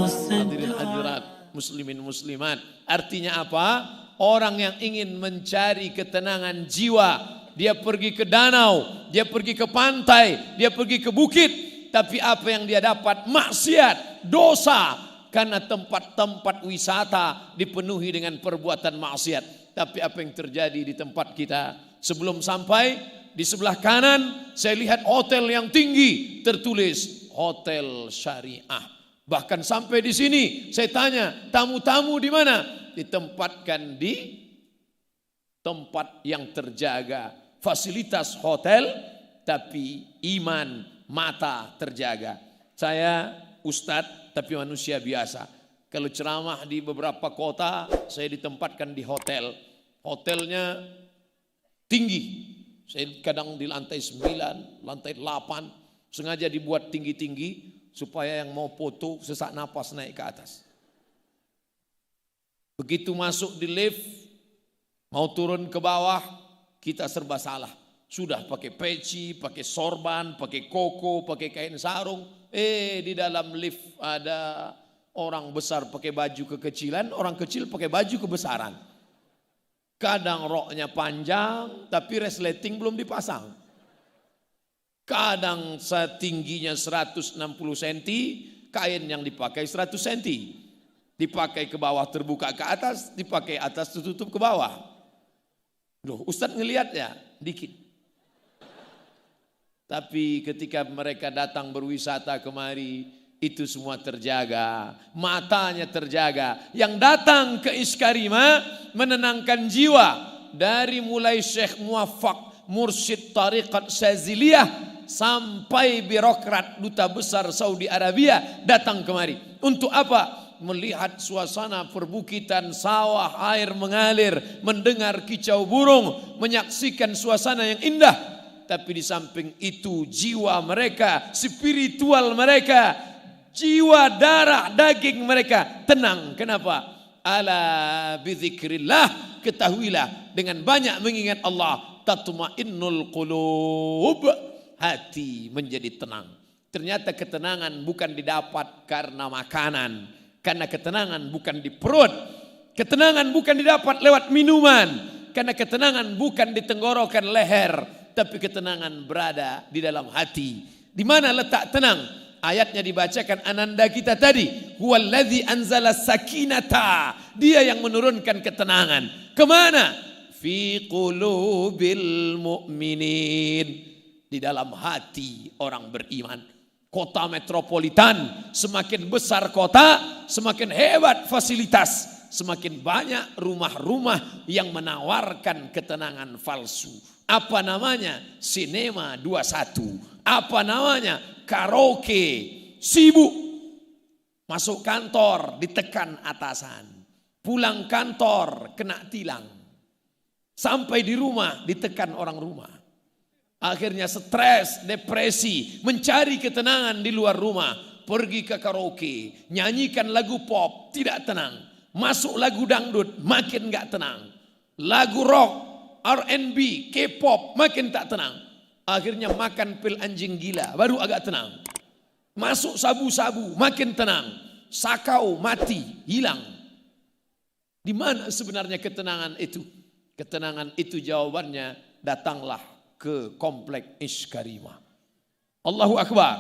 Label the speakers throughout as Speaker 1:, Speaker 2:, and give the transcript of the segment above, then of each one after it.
Speaker 1: Hadirin hadirat, muslimin muslimat. Artinya apa? Orang yang ingin mencari ketenangan jiwa, dia pergi ke danau, dia pergi ke pantai, dia pergi ke bukit. Tapi apa yang dia dapat? Maksiat, dosa. Karena tempat-tempat wisata dipenuhi dengan perbuatan maksiat. Tapi apa yang terjadi di tempat kita? Sebelum sampai, di sebelah kanan saya lihat hotel yang tinggi, tertulis hotel syariah. Bahkan sampai di sini saya tanya, tamu-tamu di mana? Ditempatkan di tempat yang terjaga. Fasilitas hotel, tapi iman, mata terjaga. Saya ustadz, tapi manusia biasa. Kalau ceramah di beberapa kota, saya ditempatkan di hotel. Hotelnya tinggi. Saya kadang di lantai 9, lantai 8. Sengaja dibuat tinggi-tinggi supaya yang mau foto sesak napas naik ke atas. Begitu masuk di lift, mau turun ke bawah, kita serba salah. Sudah pakai peci, pakai sorban, pakai koko, pakai kain sarung. Di dalam lift ada orang besar pakai baju kekecilan, orang kecil pakai baju kebesaran. Kadang roknya panjang, tapi resleting belum dipasang. Kadang setingginya 160 cm, kain yang dipakai 100 cm. Dipakai ke bawah terbuka ke atas, dipakai atas tertutup ke bawah. Loh, Ustadz ngelihat ya, dikit. Tapi ketika mereka datang berwisata kemari, itu semua terjaga, matanya terjaga. Yang datang ke Iskarima menenangkan jiwa. Dari mulai Syekh Muwaffaq, mursyid tariqat Syaziliyah, sampai birokrat duta besar Saudi Arabia datang kemari. Untuk apa? Melihat suasana perbukitan, sawah, air mengalir, mendengar kicau burung, menyaksikan suasana yang indah. Tapi di samping itu jiwa mereka, spiritual mereka, jiwa darah daging mereka tenang. Kenapa? Ala bizikrillah, ketahuilah dengan banyak mengingat Allah, tatma'innul qulub, hati menjadi tenang. Ternyata ketenangan bukan didapat karena makanan, karena ketenangan bukan di perut, ketenangan bukan didapat lewat minuman, karena ketenangan bukan di tenggorokan leher, tapi ketenangan berada di dalam hati. Di mana letak tenang? Ayatnya dibacakan ananda kita tadi. Huwallazi anzala sakinata. Dia yang menurunkan ketenangan. Kemana? Fi qulubil mu'minin. Di dalam hati orang beriman. Kota metropolitan, semakin besar kota, semakin hebat fasilitas. Semakin banyak rumah-rumah yang menawarkan ketenangan palsu. Apa namanya? Sinema 21. Apa namanya? Karaoke. Sibuk. Masuk kantor ditekan atasan. Pulang kantor kena tilang. Sampai di rumah ditekan orang rumah. Akhirnya stres, depresi, mencari ketenangan di luar rumah. Pergi ke karaoke, nyanyikan lagu pop, tidak tenang. Masuk lagu dangdut, makin gak tenang. Lagu rock, R&B, K-pop, makin tak tenang. Akhirnya makan pil anjing gila, baru agak tenang. Masuk sabu-sabu, makin tenang. Sakau, mati, hilang. Di mana sebenarnya ketenangan itu? Ketenangan itu jawabannya, datanglah ke komplek Iskarima. Allahu Akbar.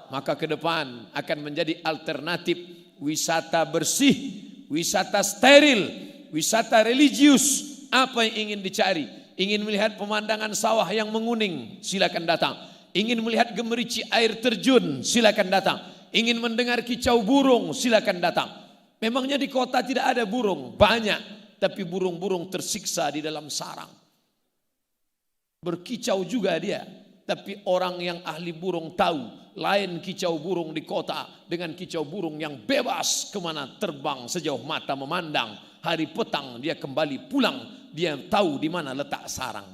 Speaker 1: Maka ke depan akan menjadi alternatif wisata bersih, wisata steril, wisata religius. Apa yang ingin dicari? Ingin melihat pemandangan sawah yang menguning, silakan datang. Ingin melihat gemerici air terjun, silakan datang. Ingin mendengar kicau burung, silakan datang. Memangnya di kota tidak ada burung? Banyak, tapi burung-burung tersiksa di dalam sarang. Berkicau juga dia, tapi orang yang ahli burung tahu lain kicau burung di kota dengan kicau burung yang bebas kemana terbang sejauh mata memandang. Hari petang dia kembali pulang, dia tahu di mana letak sarang.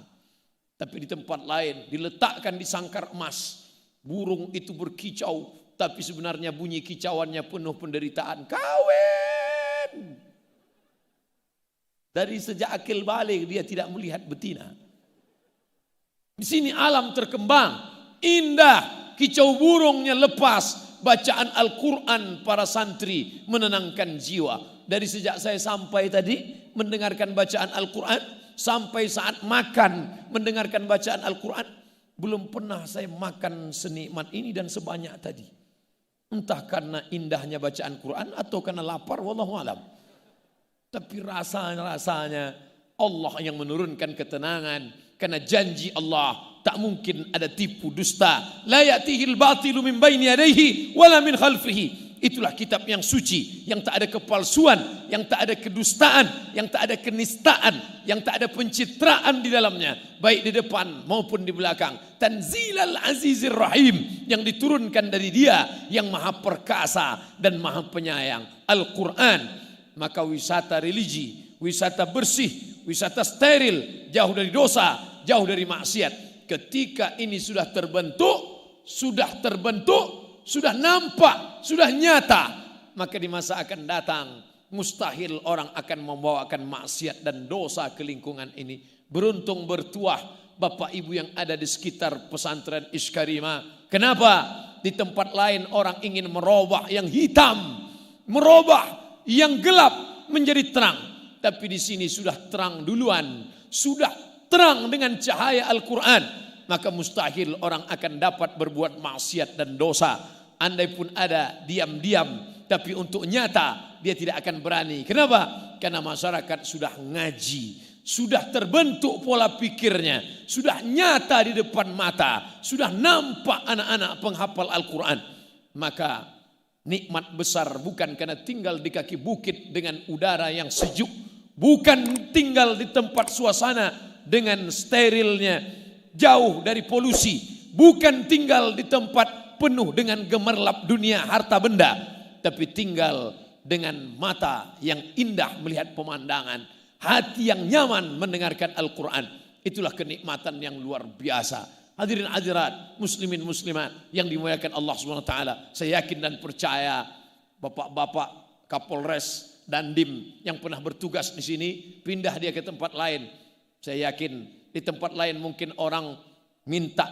Speaker 1: Tapi di tempat lain diletakkan di sangkar emas. Burung itu berkicau, tapi sebenarnya bunyi kicauannya penuh penderitaan. Kawin. Dari sejak akil balik dia tidak melihat betina. Di sini alam terkembang, indah, kicau burungnya lepas, bacaan Al-Quran para santri menenangkan jiwa. Dari sejak saya sampai tadi mendengarkan bacaan Al-Quran, sampai saat makan mendengarkan bacaan Al-Quran, belum pernah saya makan senikmat ini dan sebanyak tadi. Entah karena indahnya bacaan Quran atau karena lapar, wallahu alam. Tapi rasanya Allah yang menurunkan ketenangan, karena janji Allah tak mungkin ada tipu dusta. La ya'tihil batilu min baini yadayhi wala min khalfihi. Itulah kitab yang suci, yang tak ada kepalsuan, yang tak ada kedustaan, yang tak ada kenistaan, yang tak ada pencitraan di dalamnya, baik di depan maupun di belakang. Tanzilal Azizir Rahim, yang diturunkan dari Dia yang Maha Perkasa dan Maha Penyayang, Al-Quran. Maka wisata religi, wisata bersih, wisata steril, jauh dari dosa, jauh dari maksiat. Ketika ini sudah terbentuk, sudah nampak, sudah nyata, maka di masa akan datang mustahil orang akan membawakan maksiat dan dosa ke lingkungan ini. Beruntung bertuah Bapak Ibu yang ada di sekitar pesantren Iskarima. Kenapa? Di tempat lain orang ingin merubah yang hitam, merubah yang gelap menjadi terang. Tapi di sini sudah terang duluan, sudah terang dengan cahaya Al-Quran. Maka mustahil orang akan dapat berbuat maksiat dan dosa. Andai pun ada diam-diam, tapi untuk nyata dia tidak akan berani. Kenapa? Karena masyarakat sudah ngaji, sudah terbentuk pola pikirnya, sudah nyata di depan mata, sudah nampak anak-anak penghafal Al-Quran. Maka nikmat besar bukan karena tinggal di kaki bukit dengan udara yang sejuk, bukan tinggal di tempat suasana dengan sterilnya, jauh dari polusi, bukan tinggal di tempat penuh dengan gemerlap dunia harta benda, tapi tinggal dengan mata yang indah melihat pemandangan, hati yang nyaman mendengarkan Al-Quran. Itulah kenikmatan yang luar biasa. Hadirin hadirat, muslimin muslimat yang dimuliakan Allah SWT. Saya yakin dan percaya bapak-bapak Kapolres Dandim yang pernah bertugas di sini, pindah dia ke tempat lain. Saya yakin di tempat lain mungkin orang minta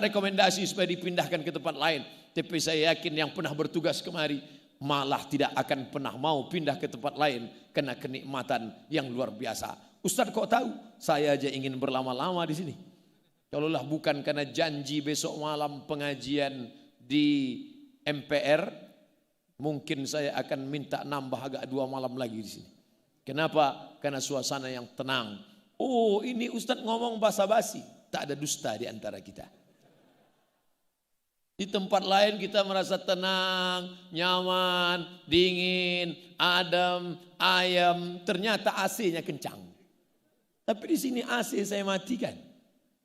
Speaker 1: rekomendasi supaya dipindahkan ke tempat lain. Tapi saya yakin yang pernah bertugas kemari malah tidak akan pernah mau pindah ke tempat lain karena kenikmatan yang luar biasa. Ustadz kok tahu? Saya aja ingin berlama-lama di sini. Kalaulah bukan karena janji besok malam pengajian di MPR, mungkin saya akan minta nambah agak 2 malam lagi di sini. Kenapa? Karena suasana yang tenang. Oh, ini Ustadz ngomong basa-basi. Tak ada dusta di antara kita. Di tempat lain kita merasa tenang, nyaman, dingin, adem, ayam. Ternyata AC-nya kencang. Tapi di sini AC saya matikan.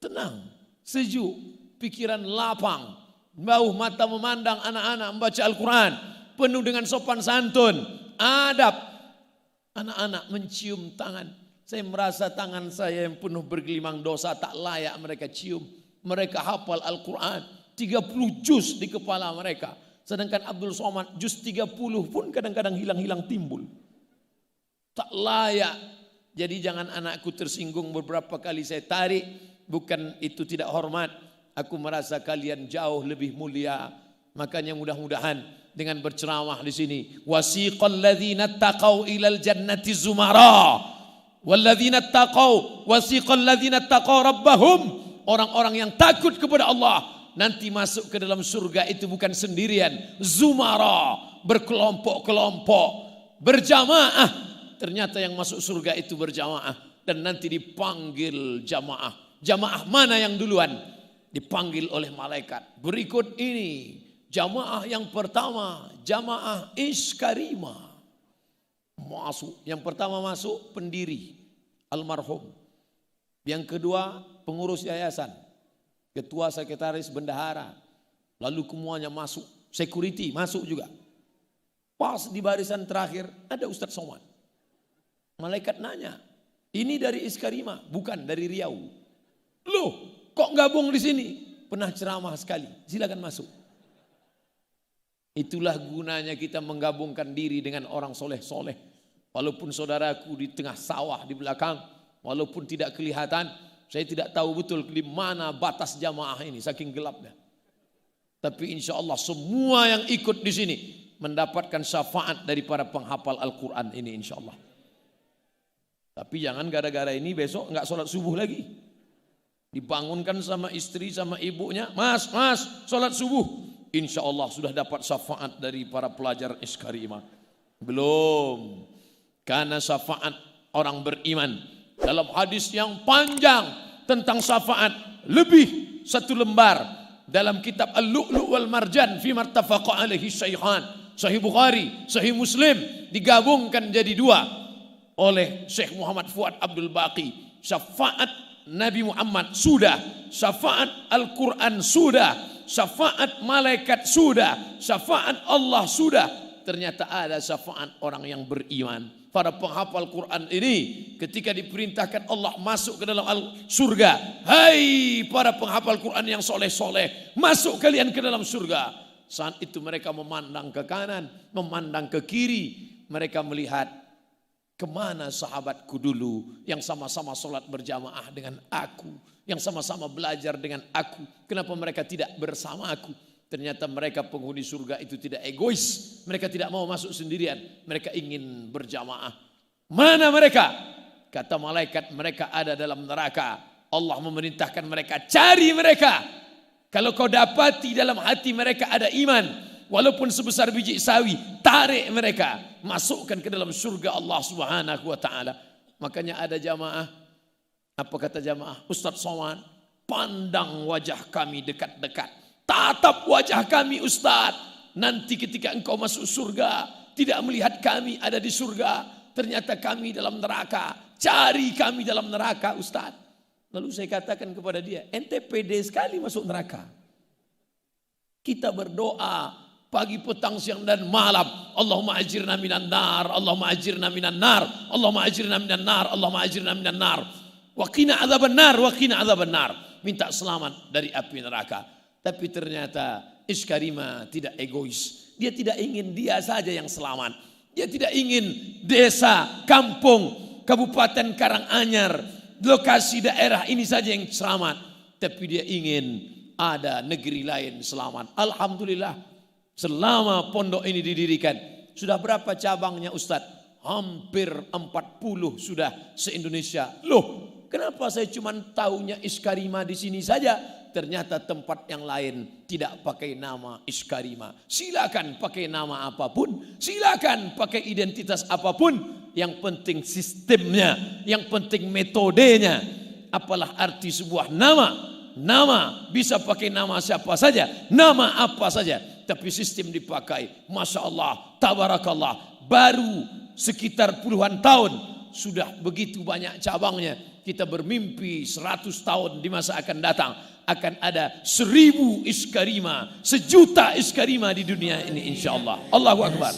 Speaker 1: Tenang, sejuk, pikiran lapang, bauh mata memandang anak-anak membaca Al-Quran, penuh dengan sopan santun, adab. Anak-anak mencium tangan. Saya merasa tangan saya yang penuh bergelimang dosa tak layak mereka cium. Mereka hafal Al-Quran, 30 juz di kepala mereka. Sedangkan Abdul Somad juz 30 pun kadang-kadang hilang-hilang timbul. Tak layak. Jadi jangan anakku tersinggung, beberapa kali saya tarik. Bukan itu tidak hormat. Aku merasa kalian jauh lebih mulia. Makanya mudah-mudahan dengan berceramah di sini. Wasiqal ladzina taqau ilal jannati zumara. Walladzina taqau wasiqal ladzina taqau rabbahum. Orang-orang yang takut kepada Allah nanti masuk ke dalam surga itu bukan sendirian. Zumara, berkelompok-kelompok, berjamaah. Ternyata yang masuk surga itu berjamaah. Dan nanti dipanggil jamaah. Jamaah mana yang duluan? Dipanggil oleh malaikat. Berikut ini jamaah yang pertama, jamaah Iskarima. Masuk. Yang pertama masuk pendiri, almarhum. Yang kedua pengurus yayasan, ketua, sekretaris, bendahara. Lalu semuanya masuk. Security masuk juga. Pas di barisan terakhir ada Ustadz Somad. Malaikat nanya, ini dari Iskarima, bukan dari Riau. Loh, kok gabung di sini? Pernah ceramah sekali. Silakan masuk. Itulah gunanya kita menggabungkan diri dengan orang soleh-soleh. Walaupun saudaraku di tengah sawah di belakang, walaupun tidak kelihatan, saya tidak tahu betul di mana batas jamaah ini, saking gelapnya. Tapi insya Allah semua yang ikut di sini mendapatkan syafaat dari para penghafal Al-Quran ini insya Allah. Tapi jangan gara-gara ini besok nggak sholat subuh lagi. Dibangunkan sama istri sama ibunya, mas sholat subuh. Insya Allah sudah dapat syafaat dari para pelajar Iskarimah. Belum. Karena syafaat orang beriman. Dalam hadis yang panjang tentang syafaat, lebih 1 lembar. Dalam kitab Al-Lu'lu' wal Marjan fi martafaqa alaihi syaikhan, Sahih Bukhari, Sahih Muslim, digabungkan jadi 2 oleh Syekh Muhammad Fuad Abdul Baqi. Syafaat Nabi Muhammad sudah, syafaat Al-Quran sudah, syafaat malaikat sudah, syafaat Allah sudah. Ternyata ada syafaat orang yang beriman. Para penghafal Quran ini ketika diperintahkan Allah masuk ke dalam surga. Hai para penghafal Quran yang soleh-soleh, masuk kalian ke dalam surga. Saat itu mereka memandang ke kanan, memandang ke kiri. Mereka melihat, kemana sahabatku dulu yang sama-sama sholat berjamaah dengan aku, yang sama-sama belajar dengan aku, kenapa mereka tidak bersama aku? Ternyata mereka penghuni surga itu tidak egois, mereka tidak mau masuk sendirian, mereka ingin berjamaah. Mana mereka? Kata malaikat, mereka ada dalam neraka. Allah memerintahkan mereka, cari mereka. Kalau kau dapati dalam hati mereka ada iman, walaupun sebesar biji sawi, tarik mereka, masukkan ke dalam surga Allah Subhanahu wa taala. Makanya ada jamaah, apa kata jamaah? Ustaz Somad, pandang wajah kami dekat-dekat. Tatap wajah kami Ustaz. Nanti ketika engkau masuk surga, tidak melihat kami ada di surga, ternyata kami dalam neraka. Cari kami dalam neraka Ustaz. Lalu saya katakan kepada dia, ente pede sekali masuk neraka. Kita berdoa pagi, petang, siang dan malam. Allahumma ajirna minan nar, Allahumma ajirna minan nar, Allahumma ajirna minan nar, Allahumma ajirna minan nar. Wa qina adzaban nar, wa qina adzaban nar. Minta selamat dari api neraka. Tapi ternyata Iskarimah tidak egois. Dia tidak ingin dia saja yang selamat. Dia tidak ingin desa, kampung, kabupaten Karanganyar, lokasi daerah ini saja yang selamat. Tapi dia ingin ada negeri lain selamat. Alhamdulillah, selama pondok ini didirikan, sudah berapa cabangnya Ustadz? Hampir 40 sudah se-Indonesia. Loh, kenapa saya cuma tahunya Iskarimah di sini saja? Ternyata tempat yang lain tidak pakai nama Iskarimah. Silakan pakai nama apapun, silakan pakai identitas apapun. Yang penting sistemnya, yang penting metodenya. Apalah arti sebuah nama? Nama bisa pakai nama siapa saja, nama apa saja, tapi sistem dipakai. Masya Allah, tabarakallah. Baru sekitar puluhan tahun sudah begitu banyak cabangnya. Kita bermimpi 100 tahun di masa akan datang akan ada 1000 Iskarimah, 1 juta Iskarimah di dunia ini insya Allah. Allahu Akbar.